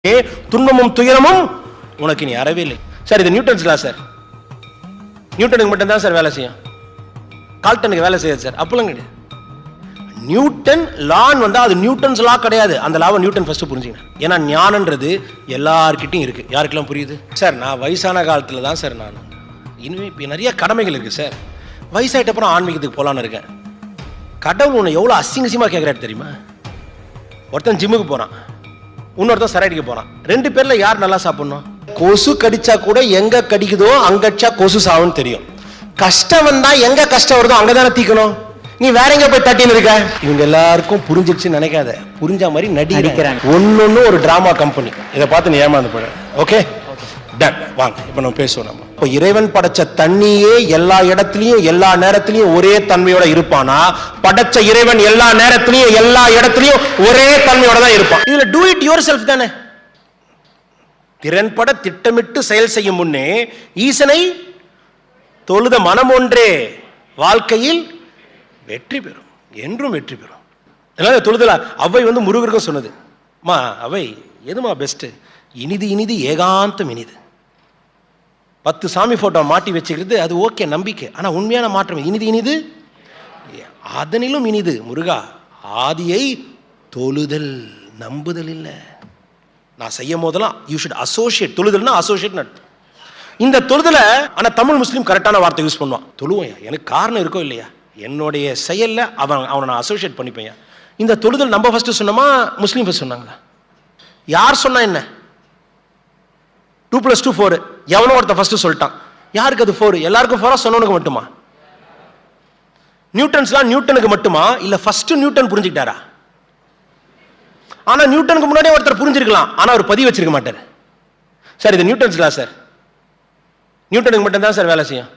துன்பமும் துயரமும் உனக்கு நீ அறவே இல்லை சார். இது நியூட்டன்ஸ் லா சார். நியூட்டனுக்கு மட்டும்தான் சார் வேலை செய்யும், கால்டனுக்கு வேலை செய்யாது சார். அப்பெல்லாம் கிடையாது. நியூட்டன் லான்னு வந்தா அது நியூட்டன்ஸ் லா கிடையாது. அந்த லாவை நியூட்டன் ஃபர்ஸ்ட் புரிஞ்சுங்க. ஏன்னா ஞானன்றது எல்லார்கிட்டையும் இருக்கு. யாருக்கெல்லாம் புரியுது சார்? நான் வயசான காலத்துல தான் சார் நான் இனிமே இப்போ நிறைய கடமைகள் இருக்கு சார். வயசாயிட்ட அப்புறம் ஆன்மீகத்துக்கு போலான்னு இருக்கேன். கடவுள் உன்னை எவ்வளோ அசிங்கசியமாக கேட்குறாரு தெரியுமா? ஒருத்தன் ஜிம்முக்கு போறான், இன்னொருத்தன் சரைடிக்கு போறான். ரெண்டு பேர்ல யார் நல்லா சாப்பிடணும்? கொசு கடிச்சா கூட எங்க கடிக்குதோ அங்கச்சா கொசு சாவுன்னு தெரியும். கஷ்டம் வந்தா எங்க கஷ்டம் வருதோ அங்கதானே தீக்கணும். நீ வேற எங்க போய் தட்டின்னு இருக்க? இவங்க எல்லாருக்கும் புரிஞ்சிருச்சுன்னு நினைக்காத. புரிஞ்ச மாதிரி நடிக்கிறாங்க. ஒன்னொன்னு ஒரு டிராமா கம்பெனி. இதை பார்த்து நீ ஏமாந்து போட. Okay done. வாங்க இப்ப நம்ம பேசுவோம். நம்ம இப்போ இறைவன் படைச்ச தண்ணியே எல்லா இடத்துலயும் எல்லா நேரத்திலையும் ஒரே தன்மையோட இருப்பானா? படைச்ச இறைவன் எல்லா நேரத்திலையும் எல்லா இடத்துலயும் ஒரே தன்மையோட தான் இருப்பான். இதுல டூ இட் யுவர் செல்ஃப் தானே. திறன்பட திட்டமிட்டு செயல் செய்யும் முன்னே ஈசனை தொழுத மனம் ஒன்றே வாழ்க்கையில் வெற்றி பெறும், என்றும் வெற்றி பெறும். அதனால தொழுதல அவை முருகருக்கும் சொன்னது, மா அவை எதுமா பெஸ்ட்? இனிது இனிது ஏகாந்தம் இனிது. 10 சாமி போட்டோ மாட்டி வச்சுக்கிறது அது ஓகே, நம்பிக்கை. ஆனா உண்மையான மாற்றம் இனிது இனிது அதனிலும் இனிது முருகா ஆதியை தொழுதல், நம்புதல் இல்லை. நான் செய்யும் போதெல்லாம் யூ ஷுட் அசோசியேட். தொழுதல்னா அசோசியேட் அர்த்தம். இந்த தொழுதலை ஆனா தமிழ் முஸ்லீம் கரெக்டான வார்த்தை யூஸ் பண்ணுவான். தொழுவேன், எனக்கு காரணம் இருக்கோ இல்லையா, என்னுடைய செயல்ல அவனை நான் அசோசியேட் பண்ணிப்பேன். இந்த தொழுதல் நம்ம ஃபர்ஸ்ட் சொன்னோமா முஸ்லீம் ஃபர்ஸ்ட் சொன்னாங்களா? யார் சொன்னா என்ன? 2 + 2 4. எவனோ ஒருத்த ஃபர்ஸ்ட் சொல்லிட்டான். யாருக்கு அது 4? எல்லாருக்கும் 4 சொன்னவனுக்கு மட்டுமா? நியூட்டன்ஸ்லாம் நியூட்டனுக்கு மட்டுமா இல்ல ஃபர்ஸ்ட் நியூட்டன் புரிஞ்சுக்கிட்டாரா? ஆனா நியூட்டனுக்கு முன்னாடியே ஒருத்தர் புரிஞ்சிருக்கலாம், ஆனா அவர் பதிவு வச்சிருக்க மாட்டார். சார் இது நியூட்டன்ஸ் லா சார். நியூட்டனுக்கு மட்டும் தான் சார் வேலை செய்யும்,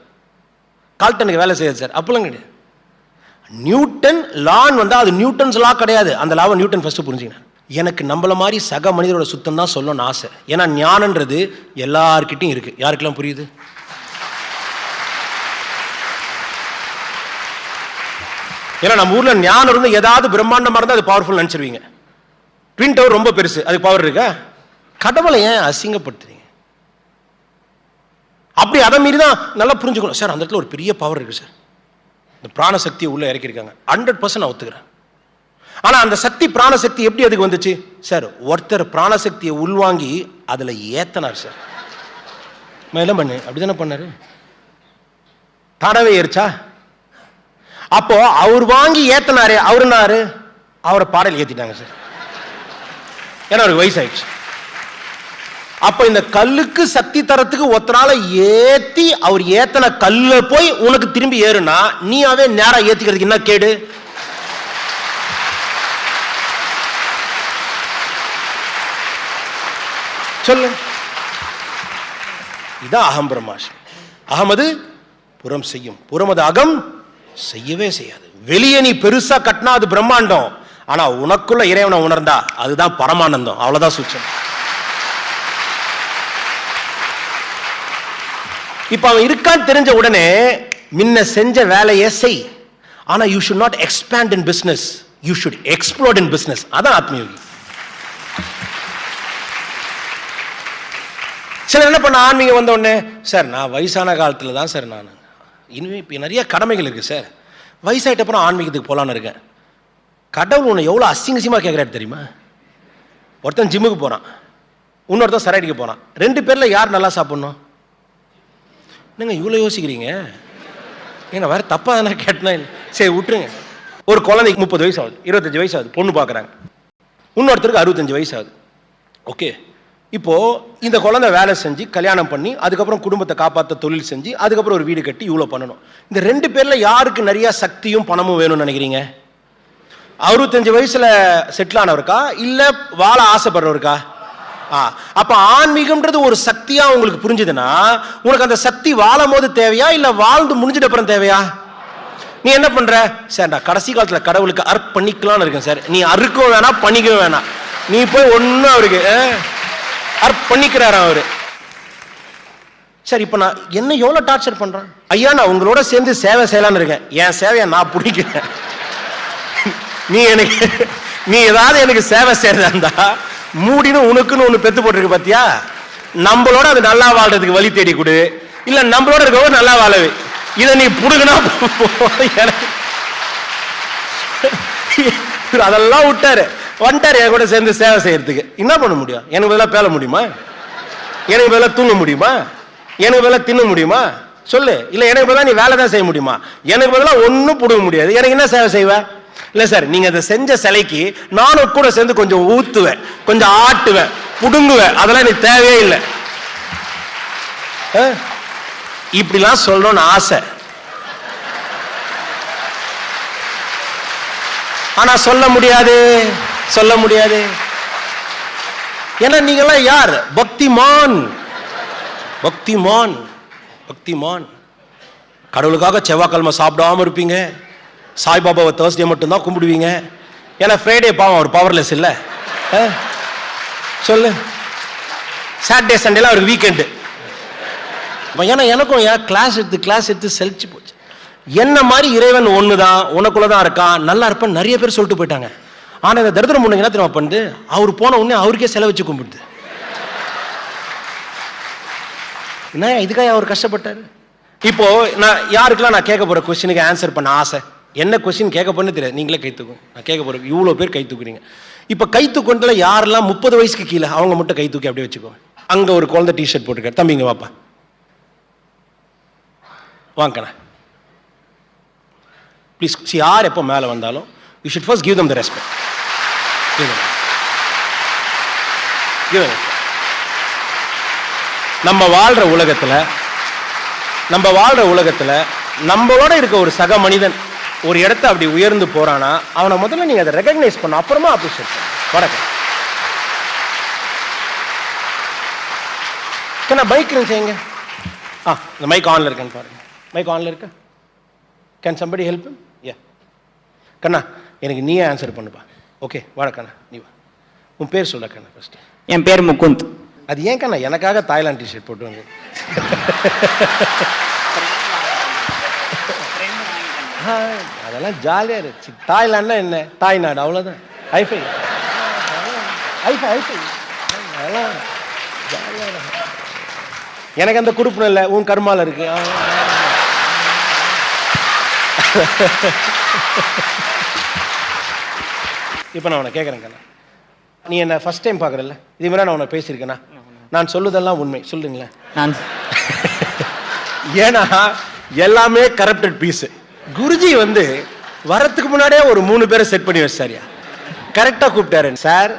கால்டனுக்கு வேலை செய்யாது சார். அப்பெல்லாம் கிடையாது. நியூட்டன் லான்னு வந்தா அது நியூட்டன்ஸ் லா கிடையாது. அந்த லாவை நியூட்டன் ஃபர்ஸ்ட் புரிஞ்சுக்கணும். எனக்கு நம்மள மாதிரி சக மனிதரோட சுத்தம் தான் சொல்லணும்னு ஆசை. ஏன்னா ஞானன்றது எல்லார்கிட்டையும் இருக்கு. யாருக்கெல்லாம் புரியுது? ஏன்னா நம்ம ஊர்ல ஞானம் இருந்து ஏதாவது பிரம்மாண்டமா இருந்தா அது பவர்ஃபுல் நினைச்சிருவீங்க. ட்வின் டவர் ரொம்ப பெருசு, அதுக்கு பவர் இருக்கா? கடவுளை ஏன் அசிங்கப்படுத்துறீங்க? அப்படி அதை மீறி தான் நல்லா புரிஞ்சுக்கணும். சார் அந்த இடத்துல ஒரு பெரிய பவர் இருக்கு சார், இந்த பிராணசக்தியை உள்ள இறக்கியிருக்காங்க. 100% நான் ஒத்துக்கிறேன். ஆனா அந்த சக்தி பிராணசக்தி எப்படி அதுக்கு வந்துச்சு சார்? ஒருத்தர் பிராணசக்தியை உள்வாங்கி அதுல ஏத்தனார் சார். என்ன பண்ணு அப்படிதானே பண்ணாரு? தானவே ஏறிச்சா? அப்போ அவர் வாங்கி ஏத்தனாரு. அவருனாரு அவரை பாடல் ஏத்திட்டாங்க சார். ஏன்னா அவருக்கு வயசாயிடுச்சு. அப்ப இந்த கல்லுக்கு சக்தி தரத்துக்கு ஒத்தனால ஏத்தி அவர் ஏத்தன கல்ல போய் உனக்கு திரும்பி ஏறுனா நீயாவே நேரா ஏத்திக்கிறதுக்கு என்ன கேடு? சொல்லு. இதான் அகம் பிரம்மாஸ்மி. அகமது புறம் செய்யும், புறமது அகம் செய்யவே செய்யாது. வெளியே நீ பெருசா கட்டினா அது பிரம்மாண்டம், ஆனா உனக்குள்ள இறைவனை உணர்ந்தா அதுதான் பரமானந்தம். அவ்வளவுதான் சூட்சம். இப்ப அவன் இருக்கான்னு தெரிஞ்ச உடனே முன்ன செஞ்ச வேலையை செய். ஆனா you should not expand in business, you should explore in business. அதான் ஆத்மயோகி. சில என்ன பண்ண ஆன்மீகம் வந்த உடனே சார் நான் வயசான காலத்துல தான் சார் நான் இனிமே இப்போ நிறைய கடமைகள் இருக்கு சார். வயசாயிட்ட அப்புறம் ஆன்மீகத்துக்கு போலான்னு இருக்கேன். கடவுள் உன்னை எவ்வளோ அசிங்கசியமாக கேட்குறாரு தெரியுமா? ஒருத்தன் ஜிம்முக்கு போறான், இன்னொருத்தன் சரைடிக்கு போறான். ரெண்டு பேர்ல யார் நல்லா சாப்பிடணும்? என்னங்க இவ்வளோ யோசிக்கிறீங்க? ஏன்னா வேற தப்பா தானே கேட்டனா? சரி விட்டுருங்க. ஒரு குழந்தைக்கு 30 வயசு ஆகுது, 25 வயசு ஆகுது, பொண்ணு பார்க்குறாங்க. இன்னொருத்தருக்கு 65 வயசு ஆகுது. ஓகே, இப்போ இந்த குழந்தை வேலை செஞ்சு கல்யாணம் பண்ணி அதுக்கப்புறம் குடும்பத்தை காப்பாற்ற தொழில் செஞ்சு அதுக்கப்புறம் ஒரு வீடு கட்டி இவ்வளோ பண்ணணும். இந்த ரெண்டு பேர்ல யாருக்கு நிறைய சக்தியும் பணமும் வேணும்னு நினைக்கிறீங்க? 65 வயசுல செட்டில் ஆனவருக்கா இல்ல வாழ ஆசைப்படுறவருக்கா? அப்ப ஆன்மீகம்ன்றது ஒரு சக்தியா உங்களுக்கு புரிஞ்சுதுன்னா உனக்கு அந்த சக்தி வாழும் போது தேவையா இல்ல வாழ்ந்து முடிஞ்சிட்ட அப்புறம் தேவையா? நீ என்ன பண்ற? சார் நான் கடைசி காலத்துல கடவுளுக்கு பண்ணிக்கலாம்னு இருக்கேன் சார். நீ அறுக்கவும் வேணாம் பண்ணிக்கவும் வேணாம், நீ போய் ஒன்னும் அவருக்கு பண்ணிக்கிறாரா அவரு? சரி இப்ப நான் என்ன எவ்வளவு டார்ச்சர் பண்றேன்? ஐயா நான் உங்களோட சேர்ந்து சேவை செய்யலான்னு இருக்கேன், என் சேவையை நான் பிடிக்கிறேன். நீ ஏதாவது எனக்கு சேவை செய்யறதா இருந்தா மூடின்னு உனக்குன்னு ஒன்று பெத்து போட்டிருக்கு பார்த்தியா, நம்மளோட அது நல்லா வாழ்றதுக்கு வழி தேடி கொடு, இல்லை நம்மளோட இருக்கவங்க நல்லா வாழவே. இதை நீ புடுங்கினா அதெல்லாம் விட்டாரு, வந்துட்டாரு என் கூட சேர்ந்து சேவை செய்யறதுக்கு. என்ன பண்ண முடியும்? எனக்கு பதிலாக பேச முடியுமா? எனக்கு பதிலாக தூங்க முடியுமா? எனக்கு பதிலாக தின்ன முடியுமா? சொல்லு. இல்லை எனக்கு பதிலாக நீ வேலை தான் செய்ய முடியுமா? எனக்கு பதிலாக ஒன்றும் பிடுங்க முடியாது. எனக்கு என்ன சேவை செய்வேன்? இல்லை சார், நீங்க அதை செஞ்ச சிலைக்கு நானும் கூட சேர்ந்து கொஞ்சம் ஊத்துவேன், கொஞ்சம் ஆட்டுவேன், புடுங்குவேன், அதெல்லாம் எனக்கு தேவையே இல்லை. இப்படிலாம் சொல்லணும்னு ஆசை, ஆனா சொல்ல முடியாது, சொல்ல முடியாது. ஏன்னா நீங்களாம் யார்? பக்திமான், பக்திமான், பக்திமான். கடவுளுக்காக செவ்வாய்க்கிழமை சாப்பிடாம இருப்பீங்க, சாய்பாபாவை தேர்ஸ்டே மட்டும்தான் கும்பிடுவீங்க. ஏன்னா ஃப்ரைடே பாவம் அவர் பவர்லெஸ் இல்லை. சொல்லு. சாட்டர்டே சண்டேலாம் அவருக்கு வீக்கெண்டு. ஏன்னா எனக்கும் கிளாஸ் எடுத்து செழிச்சு போச்சு. என்ன மாதிரி இறைவன் ஒன்று தான், உனக்குள்ளதான் இருக்கான், நல்லா இருப்பான் நிறைய பேர் சொல்லிட்டு போயிட்டாங்க. ஆனால் இந்த தரித்திரம் முன்ன என்ன தெரியுமா பண்ணுது? அவர் போன உடனே அவருக்கே செலவு வச்சு கும்பிடுது. என்ன இதுக்காக அவர் கஷ்டப்பட்டாரு? இப்போ நான் யாருக்கெல்லாம் நான் கேட்க போற கொஸ்டினுக்கு ஆன்சர் பண்ண ஆசை, என்ன கொஸ்டின் கேட்க போன்னு தெரியாது, நீங்களே கை தூக்கும். நான் கேட்க போறேன், இவ்வளோ பேர் கை தூக்குறீங்க. இப்போ கை தூக்குன்றதுல யாரெல்லாம் 30 வயசுக்கு கீழே அவங்க மட்டும் கை தூக்கி அப்படியே வச்சுக்கோ. அங்க ஒரு குழந்தை டிஷர்ட் போட்டுருக்காரு, தம்பிங்க வாப்பா வாங்கண்ணா ப்ளீஸ். யார் எப்போ மேலே வந்தாலும் you should first give them the respect. நம்ம வாழ்ற உலகத்தில் நம்மளோட இருக்க ஒரு சக மனிதன் ஒரு இடத்த அப்படி உயர்ந்து போறானா, அவனை முதல்ல நீங்க அதை ரெகக்னைஸ் பண்ண, அப்புறமா அப்ரிஷியேட் பண்ண. வணக்கம். பைக் செய்யுங்க. இந்த மைக் ஆன்ல இருக்கேன்னு பாருங்க. மைக் ஆன்ல இருக்கா? Can somebody help? யா கண்ணா, எனக்கு நீயே ஆன்சர் பண்ணுப்பா. ஓகே வாடா கண்ணா, நீ வா. உன் பேர் சொல்ல கண்ணா ஃபர்ஸ்ட். என் பேர் முகுந்த். அது ஏன் கண்ணா எனக்காக தாய்லாந்து டிஷர்ட் போட்டு வந்து? அதெல்லாம் ஜாலியா இருந்துச்சு. தாய்லாந்துனா என்ன? தாய்நாடு, அவ்வளோதான். ஐஃபை ஐஃபை ஐஃபை அதெல்லாம் ஜாலியா. எனக்கு அந்த குடுப்பம் இல்லை, உன் கர்மால இருக்கு. இப்போ நான் உன்னை கேட்குறேன் கண்ணா, நீ என்ன ஃபர்ஸ்ட் டைம் பார்க்குறல்ல, இது மாதிரி நான் உன்னை பேசியிருக்கேண்ணா, நான் சொல்லுதெல்லாம் உண்மை சொல்லுங்களேன். நான் ஏன்னா எல்லாமே கரப்டட் பீஸு. குருஜி வந்து வரத்துக்கு முன்னாடியே ஒரு 3 பேரை செட் பண்ணி வச்சாரியா, கரெக்டாக கூப்பிட்டாரு. சார்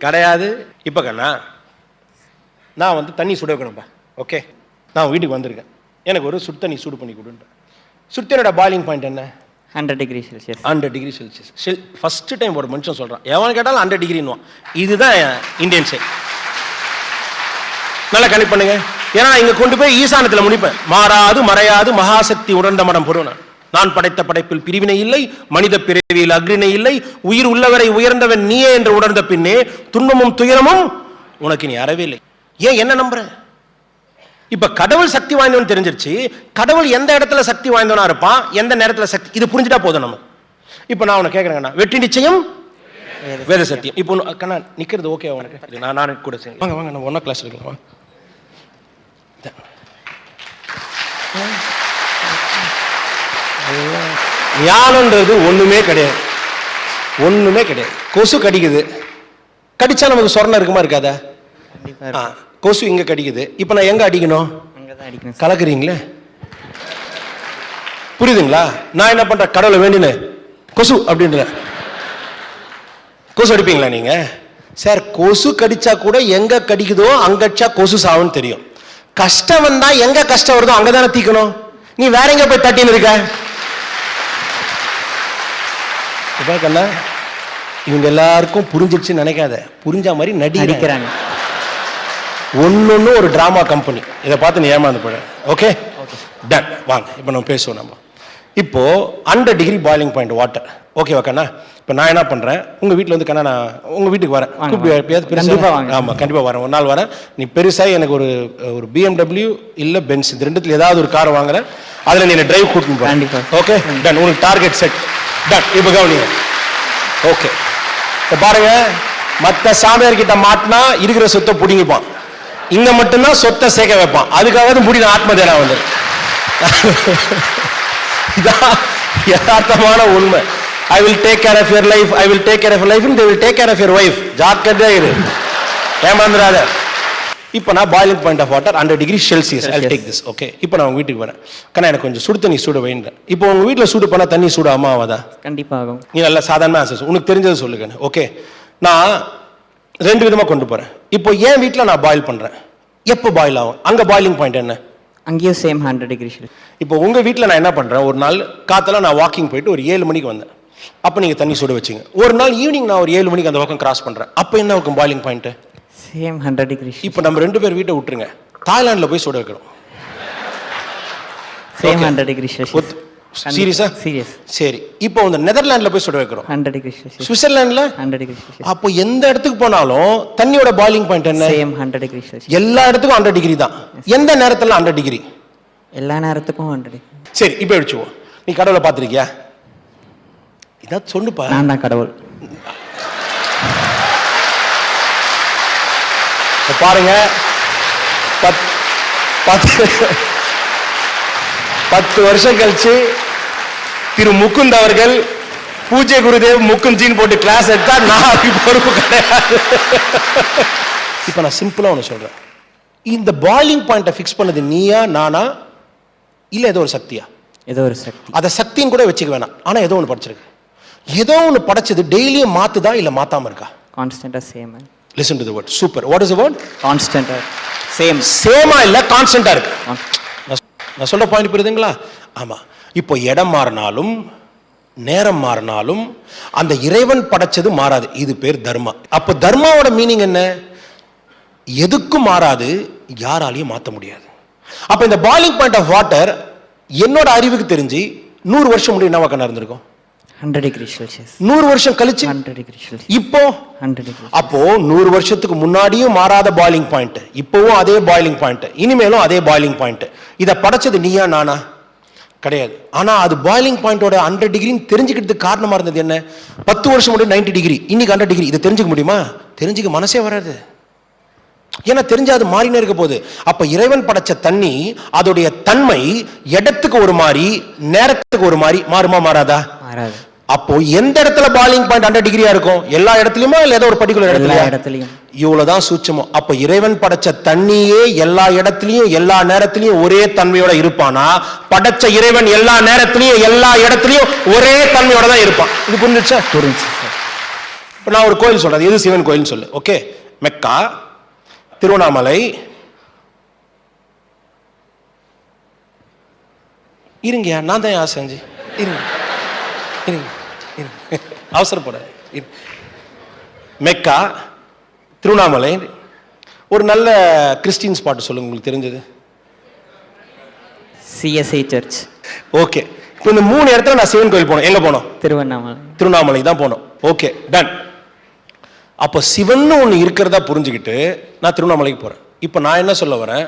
கிடையாது. இப்போ கண்ணா நான் வந்து தண்ணி சுட வைக்கணும்ப்பா. ஓகே, நான் வீட்டுக்கு வந்திருக்கேன், எனக்கு ஒரு சுடு தண்ணி சூடு பண்ணி கொடுன்றேன். சுடுத்தண்ணோட பாயிலிங் பாயிண்ட் என்ன? 100 degree Celsius. 100 degree Celsius. First time ஒரு மனுஷன் சொல்கிறான், எவன் கேட்டாலும் 100 டிகிரின்னுவான். இதுதான் இந்தியன் சைட். நல்லா கனெக்ட் பண்ணுங்க. ஏன்னா இங்க கொண்டு போய் ஈசானத்தில் முடிப்பேன். மாறாது மறையாது மகாசக்தி உணர்ந்த மடம் பொருள். நான் படைத்த படைப்பில் பிரிவினை இல்லை, மனித பிறவியில் அக்ரிணை இல்லை, உயிர் உள்ளவரை உயர்ந்தவன் நீயே என்று உணர்ந்த பின்னே துன்பமும் துயரமும் உனக்கு நீ அறவே இல்லை. ஏன் என்ன நம்புற? இப்ப கடவுள் சக்தி வாய்ந்தவன் தெரிஞ்சிருச்சு. கடவுள் எந்த இடத்துல சக்தி வாய்ந்தவனா இருப்பான், எந்த நேரத்துல சக்தி, இது புரிஞ்சுட்டா போதும் நம்ம. இப்ப நான் உனக்கு கேட்கறேன், வெற்றி நிச்சயம் வேத சத்தியம். இப்போ கண்ணா நிக்கிறது ஓகே உனக்கு? நான் கூட சேர்ந்து வாங்க வாங்க, நம்ம ஒன்னா கிளாஸ் இருக்கலாம். ஞானம்ன்றது ஒண்ணுமே கிடையாது, ஒண்ணுமே கிடையாது. கொசு கடிக்குது, கடிச்சா நமக்கு சொரணம் இருக்குமா இருக்காதா? கொசு இங்க கடிக்குது, இப்ப நான் எங்க அடிக்கணும்? கலக்குறீங்களே, புரியுதுங்களா? நான் என்ன பண்றேன், கடவுளை வேண்டினு கொசு அப்படின்ற கொசு அடிப்பீங்களா நீங்க? சார் கொசு கடிச்சா கூட எங்க கடிக்குதோ அங்க அடிச்சா கொசு சாவுன்னு தெரியும். கஷ்டம் வந்தா எங்க கஷ்டம் வருதோ அங்கதானே தீக்கணும். நீ வேற எங்க போய் தட்டின்னு இருக்க? கண்ணா இவங்க எல்லாருக்கும் புரிஞ்சிடுச்சுன்னு நினைக்காத, புரிஞ்ச மாதிரி நடிக்கிறாங்க. ஒன்னொன்னு ஒரு டிராமா கம்பெனி, இதை பார்த்து நீ ஏமாந்து போட. ஓகே டன், வாங்க இப்போ நம்ம பேசுவோம். நம்ம இப்போ 100 டிகிரி பாயிலிங் பாயிண்ட் வாட்டர். ஓகேவா கண்ணா? இப்போ நான் என்ன பண்றேன், உங்க வீட்டில் வந்து கண்ணா நான் உங்க வீட்டுக்கு வரேன். ஆமா கண்டிப்பா வரேன், ஒரு நாள் வரேன். நீ பெருசா எனக்கு ஒரு BMW இல்ல பென்ஸ், இது ரெண்டுத்துல ஏதாவது ஒரு கார் வாங்குறேன், அதுல நீ டிரைவ் கூட்டிட்டு போறேன். ஓகே டன், உங்களுக்கு டார்கெட் செட். டன். இப்போ கவனிங்க. ஓகே இப்போ பாருங்க, மற்ற சாமியார் கிட்ட மாட்டினா இருக்கிற சொத்தை பிடிங்கிப்பான், இங்க மட்டும்தான் சொத்தை சேர்க்க வைப்பான். அதுக்காக முடி ஆத்மதேனா வந்து இதான் யதார்த்தமான உண்மை. I will take care of your life, I will take care of life, they will take care of your wife. ஜாக்கிரதையா இரு, ஏமாந்துடாத. இப்போ நான் boiling point of water 100 degree Celsius. I take this. Okay, இப்போ நான் உங்க வீட்டுக்கு வரேன். கண்ணா எனக்கு கொஞ்சம் சுடு தண்ணி சூடு வைன்றேன். இப்போ உங்க வீட்டில் சூடு பண்ணால் தண்ணி சூடு ஆமா ஆகாதா? கண்டிப்பாக ஆகும். நீ நல்லா சாதாரணமாக ஆன்சர் உனக்கு தெரிஞ்சது சொல்லுங்க. ஓகே, நான் 2 விதமாக கொண்டு போகிறேன். இப்போ என் வீட்டில் நான் பாயில் பண்ணுறேன், எப்போ பாயில் ஆகும்? அங்கே பாயிலிங் பாயிண்ட் என்ன? அங்கேயும் சேம் 100 டிகிரி செல்சியஸ். இப்போ உங்கள் வீட்டில் நான் என்ன பண்ணுறேன், ஒரு நாள் காத்தெல்லாம் நான் வாக்கிங் போயிட்டு ஒரு 7 மணிக்கு வந்தேன். அப்போ நீங்கள் தண்ணி சுட வச்சிங்க. ஒரு நாள் ஈவினிங் நான் ஒரு 7 மணிக்கு அந்த பக்கம் கிராஸ் பண்ணுறேன். அப்போ என்ன இருக்கும் பாயிலிங் பாயிண்ட்டு? Same 100 degree. இப்போ நம்ம 2 பேர் வீட்டை விட்டுருங்க, தாய்லாண்டில் போய் சுட வைக்கிறோம். Same 100 degree Celsius. சீரியஸா? சீரியஸ். சரி, இப்போ இந்த நெதர்லாண்டில் போய் சுட வைக்கிறோம். 100 டிகிரி செல்சியஸ். சுவிட்சர்லாண்டில் 100 degree Celsius. அப்போ எந்த இடத்துக்கு போனாலும் தண்ணியோட பாயிலிங் பாயிண்ட் என்ன? Same 100 degree Celsius. எல்லா இடத்துக்கும் 100 டிகிரி தான். எந்த நேரத்தில் 100 டிகிரி? எல்லா நேரத்துக்கும் 100 டிகிரி. சரி, இப்போ எடுத்துவோம். நீ கடவுளை பார்த்துருக்கியா? இதான் சொல்லுப்பா. நான் தான் கடவுள். பாருங்க, 10 வருஷம் கழிச்சு திரு முகுந்த் அவர்கள் பூஜை குருதேவ் முகுந்த்ஜின்னு போட்டு கிளாஸ் எடுத்தா நான் அதுக்கு பொறுப்பு கிடையாது. இப்போ நான் சிம்பிளா ஒன்று சொல்றேன். இந்த பாயிலிங் பாயிண்ட்டை ஃபிக்ஸ் பண்ணது நீயா நானா இல்ல ஏதோ ஒரு சக்தியா? ஏதோ ஒரு சக்தி. அதை சக்தியும் கூட வச்சுக்க வேணாம். ஆனா ஏதோ ஒன்று படிச்சிருக்கு. ஏதோ ஒன்று படைச்சது டெய்லியும் மாத்துதா இல்ல மாத்தாம இருக்கா? கான்ஸ்டன்டா same. Listen to the word. Super. What is the word? கான்ஸ்டன்டா சேம். சேமா இல்ல கான்ஸ்டன்டா இருக்கு. நான் சொல்ற பாயிண்ட் புரியுதுங்களா? ஆமா. இப்போ இடம் மாறினாலும் நேரம் மாறினாலும் அந்த இறைவன் படைச்சது மாறாது. இது பேர் தர்மா. அப்போ தர்மாவோட மீனிங் என்ன? எதுக்கும் மாறாது, யாராலையும் மாற்ற முடியாது. அப்ப இந்த பாயிலிங் பாயிண்ட் ஆஃப் வாட்டர் என்னோட அறிவுக்கு தெரிஞ்சு 100 வருஷம் முன்னாடி என்னவா கண்ணா இருந்திருக்கும்? 100 டிகிரி செல்சியஸ். 100 வருஷம் கழிச்சு 100 டிகிரி செல்சியஸ். இப்போ 100 டிகிரி. அப்போ 100 வருஷத்துக்கு முன்னாடியும் மாறாத பாயிலிங் பாயிண்ட், இப்போவும் அதே பாயிலிங் பாயிண்ட், இனிமேலும் அதே பாயிலிங் பாயிண்ட். இதை படைச்சது நீயா நானா? கிடையாது. ஆனா அது பாயிலிங் பாயிண்டோட 100 டிகிரின்னு தெரிஞ்சுக்கிறதுக்கு காரணமா இருந்தது என்ன? 10 வருஷம் முன்னாடி 90 டிகிரி, இன்னைக்கு 100 டிகிரி. இதை தெரிஞ்சுக்க முடியுமா? தெரிஞ்சுக்க மனசே வராது. ஏன்னா தெரிஞ்சா அது மாறினே இருக்க போகுது. அப்ப இறைவன் படைச்ச தண்ணி அதோடைய தன்மை இடத்துக்கு ஒரு மாதிரி நேரத்துக்கு ஒரு மாதிரி மாறுமா மாறாதா? மாறாது. அப்போ எந்த இடத்துல பாயிலிங் பாயிண்ட் 100 டிகிரியா இருக்கும்? எல்லா இடத்துலயுமா இல்ல ஏதோ ஒரு பர்டிகுலர் இடத்துலயும்? இவ்வளவுதான் சூட்சமம். அப்ப இறைவன் படைச்ச தண்ணியே எல்லா இடத்துலயும் எல்லா நேரத்திலயும் ஒரே தன்மையோட இருப்பானா? படைச்ச இறைவன் எல்லா நேரத்திலயும் எல்லா இடத்துலயும் ஒரே தன்மையோட தான் இருப்பான். இது புரிஞ்சுச்சா? புரிஞ்சு. இப்ப நான் ஒரு கோயில் சொல்றேன், எது சிவன் கோயில் சொல்லு. ஓகே, மெக்கா, திருவண்ணாமலை, இருங்க நான் தான் யார் செஞ்சு இருங்க அவசரப்பட. மெக்கா, திருவண்ணாமலை, ஒரு நல்ல கிறிஸ்டியன் ஸ்பாட் சொல்லுங்க உங்களுக்கு தெரிஞ்சது. CSI church. ஓகே, இப்போ இந்த 3 இடத்துல நான் சிவன் கோயில் போனோம். எங்க போனோம்? திருவண்ணாமலை தான் போனோம். Okay, done. அப்போ சிவன் ஒன்று இருக்கிறதா புரிஞ்சுக்கிட்டு நான் திருவண்ணாமலைக்கு போறேன். இப்போ நான் என்ன சொல்ல வரேன்,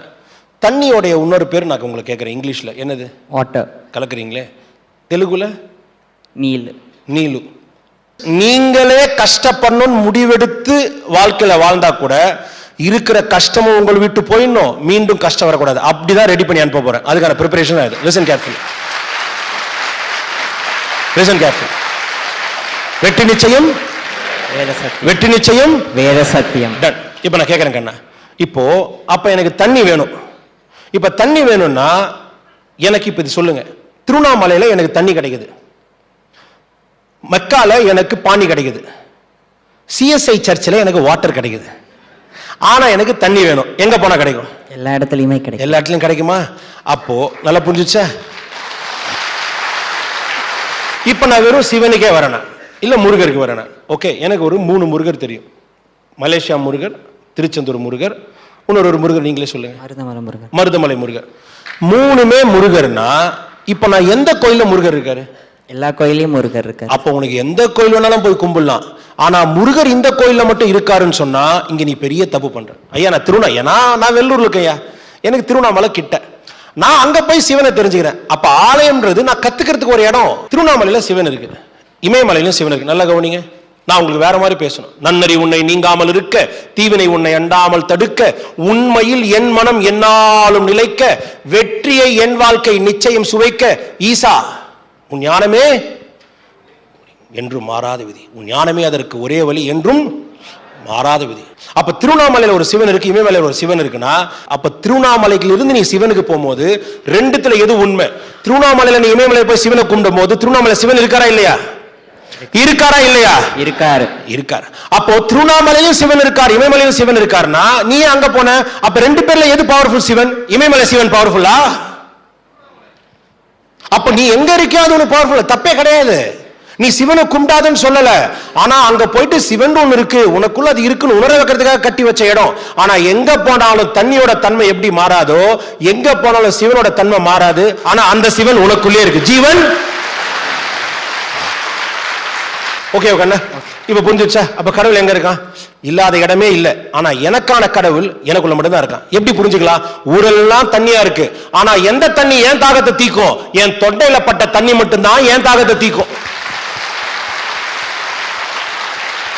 தண்ணியோடைய இன்னொரு பேர் நான் உங்களை கேட்குறேன். இங்கிலீஷ்ல என்னது? வாட்டர். கலக்குறீங்களே. தெலுங்குல நீல். நீலு. நீங்களே கஷ்டப்படணும்னு முடிவெடுத்து வாழ்க்கையில வாழ்ந்தா கூட இருக்கிற கஷ்டமும் உங்களை விட்டு போயிடணும், மீண்டும் கஷ்டம் வரக்கூடாது. அப்படிதான் ரெடி பண்ணி அனுப்ப போறேன். அதுக்கான ப்ரிப்பரேஷன் ஆகுது. Listen carefully, listen carefully. வெற்றி நிச்சயம், வெற்றி நிச்சயம், வேத சத்தியம். இப்ப நான் கேட்கறேன் கண்ணா, இப்போ அப்ப எனக்கு தண்ணி வேணும். இப்ப தண்ணி வேணும்னா எனக்கு இப்ப இது சொல்லுங்க. திருவண்ணாமலையில எனக்கு தண்ணி கிடைக்குது, மெக்கால எனக்கு பானி கிடைக்குது, சிஎஸ்ஐ சர்ச்சில் எனக்கு வாட்டர் கிடைக்குது. ஆனா எனக்கு தண்ணி வேணும். எங்க போனா கிடைக்கும்? எல்லா இடத்துலயுமே கிடைக்கும். எல்லா இடத்துலயும் கிடைக்குமா? அப்போ நல்லா புரிஞ்சுச்சா? இப்ப நான் வெறும் சிவனுக்கே வரேனா இல்ல முருகருக்கு வரேனா? ஓகே, எனக்கு ஒரு 3 முருகர் தெரியும். மலேசியா முருகர், திருச்செந்தூர் முருகர், இன்னொரு முருகர் நீங்களே சொல்லுங்க. மருதமலை முருகர். மருதமலை முருகர். 3மே முருகர்னா இப்ப நான் எந்த கோயில்ல முருகர் இருக்காரு? எல்லா கோயிலையும் முருகர் இருக்காரு. அப்போ உனக்கு எந்த கோயில் வேணாலும் போய் கும்பிடலாம். ஆனா முருகர் இந்த கோயில்ல மட்டும் இருக்காருன்னு சொன்னா இங்க நீ பெரிய தப்பு பண்ற. ஐயா நான் நான் வெள்ளூர்ல இருக்கேன். எனக்கு திருவண்ணாமலை கிட்ட, நான் அங்க போய் சிவனை தெரிஞ்சுக்கிறேன். அப்ப ஆலயம்ன்றது நான் கத்துக்கிறதுக்கு ஒரு இடம். திருவண்ணாமலையில சிவன் இருக்கு, இமயமலையிலும் சிவன் இருக்கு. நல்லா கவனிங்க. நான் உங்களுக்கு வேற மாதிரி பேசணும். நன்னறி உன்னை நீங்காமல் இருக்க, தீவினை உன்னை அண்டாமல் தடுக்க, உண்மையில் என் மனம் என்னாலும் நிலைக்க, வெற்றியை என் வாழ்க்கை நிச்சயம் சுவைக்க, ஈசா உன் ஞானமே என்றும் மாறாத விதி, உன் ஞானமே அதற்கு ஒரே வழி என்றும் மாறாத விதி. அப்ப திருவண்ணாமலையில ஒரு சிவன் இருக்கு, இமயமலையில ஒரு சிவன் இருக்குன்னா, அப்ப திருவண்ணாமலையில இருந்து நீ சிவனுக்கு போகும்போது ரெண்டுத்துல எது உண்மை? திருவண்ணாமலையில நீ இமயமலை போய் சிவனை கும்பிடும் போது திருவண்ணாமலை சிவன் இருக்காரா இல்லையா? இருக்காரா இல்லையா? இருக்காரு. இருக்காரு. அப்போ திருவண்ணாமலையும் சிவன் இருக்கார், இமயமலையும் சிவன் இருக்காருன்னா நீ அங்க போன, அப்ப ரெண்டு பேர்ல எது பவர்ஃபுல் சிவன்? இமயமலை சிவன் பவர்ஃபுல்லா? அப்ப நீ எங்க இருக்கியோ அது ஒண்ணு பவர்ஃபுல், தப்பே கிடையாது. நீ சிவனை கும்பிடாதுன்னு சொல்லல, ஆனா அங்க போயிட்டு சிவன் ஒண்ணு இருக்கு, உனக்குள்ள அது இருக்குன்னு உணர வைக்கிறதுக்காக கட்டி வச்ச இடம். ஆனா எங்க போனாலும் தண்ணியோட தன்மை எப்படி மாறாதோ, எங்க போனாலும் சிவனோட தன்மை மாறாது. ஆனா அந்த சிவன் உனக்குள்ளே இருக்கு, ஜீவன். ஓகே கண்ணா, இப்ப புரிஞ்சுச்சா? அப்ப கடவுள் எங்க இருக்கான்? இல்லாத இடமே இல்ல. ஆனா எனக்கான கடவுள் எனக்குள்ள மட்டும் தான் இருக்கான். எப்படி புரிஞ்சுக்கலாம்? ஊரெல்லாம் தண்ணியா இருக்கு, ஆனா எந்த தண்ணி ஏன் தாகத்தை தீக்கும்? என் தொண்டையில பட்ட தண்ணி மட்டும்தான் ஏன் தாகத்தை தீக்கும்.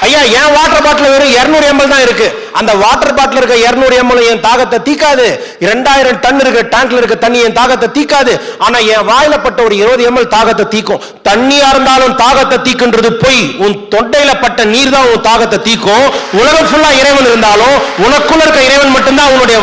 ஐயா, என் வாட்டர் பாட்டில் வெறும் 200 ml தான் இருக்கு, அந்த வாட்டர் பாட்டில் இருக்க 200 ml என் தாகத்தை தீக்காது. 2000 டன் இருக்க டேங்க்ல இருக்க தண்ணி என் தாகத்தை தீக்காது. ஆனா என் வாயில பட்ட ஒரு 20 ml தாகத்தை தீக்கும். தண்ணியா இருந்தாலும் தாகத்தை தீக்குன்றது பொய். உன் தொண்டையில பட்ட நீர் தான் உன் தாகத்தை தீக்கும். உலகம் ஃபுல்லா இறைவன் இருந்தாலும் உனக்குள்ள இருக்க இறைவன் மட்டும்தான் உன்னுடைய